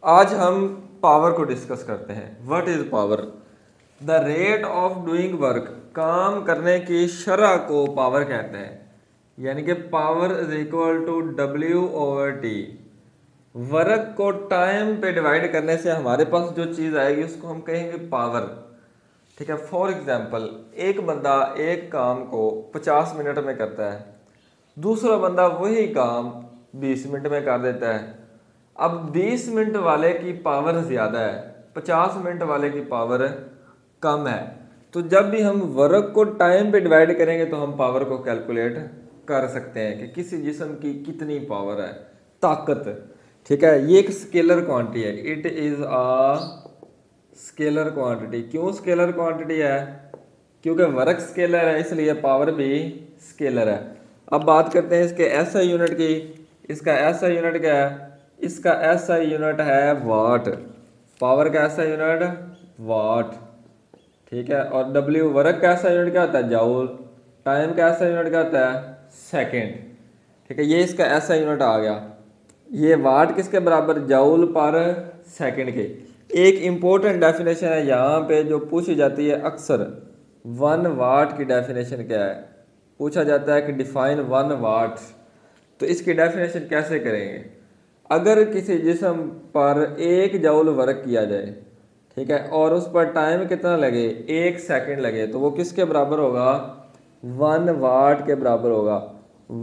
आज हम पावर को डिस्कस करते हैं। What is power? The rate of doing work, काम करने की शरह को पावर कहते हैं। यानी कि power is equal to W/T। Work को टाइम पे डिवाइड करने से हमारे पास जो चीज़ आएगी उसको हम कहेंगे पावर। ठीक है। फॉर एग्जाम्पल, एक बंदा एक काम को 50 मिनट में करता है, दूसरा बंदा वही काम 20 मिनट में कर देता है। अब 20 मिनट वाले की पावर ज़्यादा है, 50 मिनट वाले की पावर कम है। तो जब भी हम वर्क को टाइम पे डिवाइड करेंगे तो हम पावर को कैलकुलेट कर सकते हैं कि किसी जिस्म की कितनी पावर है, ताकत। ठीक है। ये एक स्केलर क्वांटिटी है। It is a scalar quantity. क्यों स्केलर क्वांटिटी है? क्योंकि वर्क स्केलर है, इसलिए पावर भी स्केलर है। अब बात करते हैं इसके एसआई यूनिट की। इसका एसआई यूनिट क्या है? इसका एसआई यूनिट है वाट। पावर का एसआई यूनिट वाट। ठीक है। और डब्ल्यू वर्क का एसआई यूनिट क्या होता है? जूल। टाइम का एसआई यूनिट क्या होता है? सेकेंड। ठीक है। ये इसका एसआई यूनिट आ गया। ये वाट किसके बराबर? जूल पर सेकेंड के। एक इम्पोर्टेंट डेफिनेशन है यहाँ पे जो पूछी जाती है अक्सर, 1 वाट की डेफिनेशन क्या है? पूछा जाता है कि डिफाइन 1 वाट। तो इसकी डेफिनेशन कैसे करेंगे? अगर किसी जिस्म पर 1 जूल वर्क किया जाए, ठीक है, और उस पर टाइम कितना लगे? 1 सेकंड लगे, तो वो किसके बराबर होगा? 1 वाट के बराबर होगा।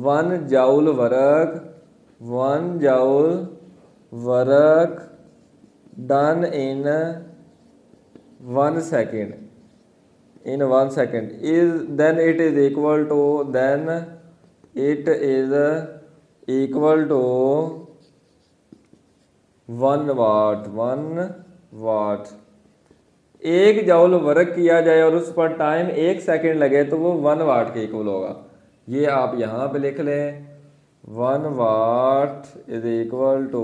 1 joule work, 1 joule work done in 1 second, in 1 second is then it is equal to, then it is equal to 1 watt. 1 watt. 1 joule work किया जाए और उस पर टाइम 1 सेकेंड लगे तो वो 1 वाट के इक्वल होगा। ये आप यहाँ पे लिख लें, 1 watt is equal to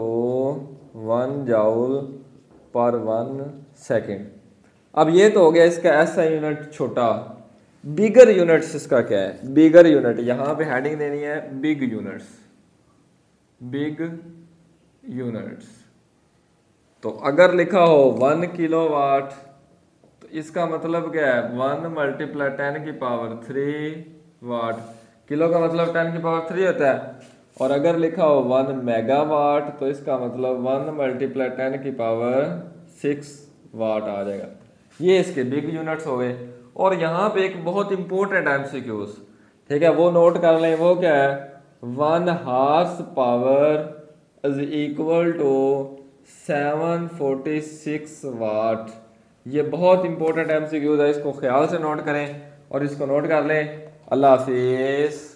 1 joule पर 1 सेकेंड। अब ये तो हो गया इसका एसआई यूनिट छोटा। बिगर यूनिट्स इसका क्या है? बिगर यूनिट यहाँ पे हेडिंग देनी है बिग यूनिट्स। Big units. तो अगर लिखा हो 1 किलोवाट तो इसका मतलब क्या है? 1 × 10⁻³ वाट। किलो का मतलब 10⁻³ होता है। और अगर लिखा हो 1 मेगावाट तो इसका मतलब 1 × 10⁻6 वाट आ जाएगा। ये इसके बिग यूनिट्स हो गए। और यहाँ पे एक बहुत इंपॉर्टेंट MCQs, ठीक है, वो नोट कर लें। वो क्या है? 1 horse power is equal to 746 watt. ये बहुत इंपॉर्टेंट MCQs है, इसको ख्याल से नोट करें और इसको नोट कर लें। अल्लाह हाफिज़।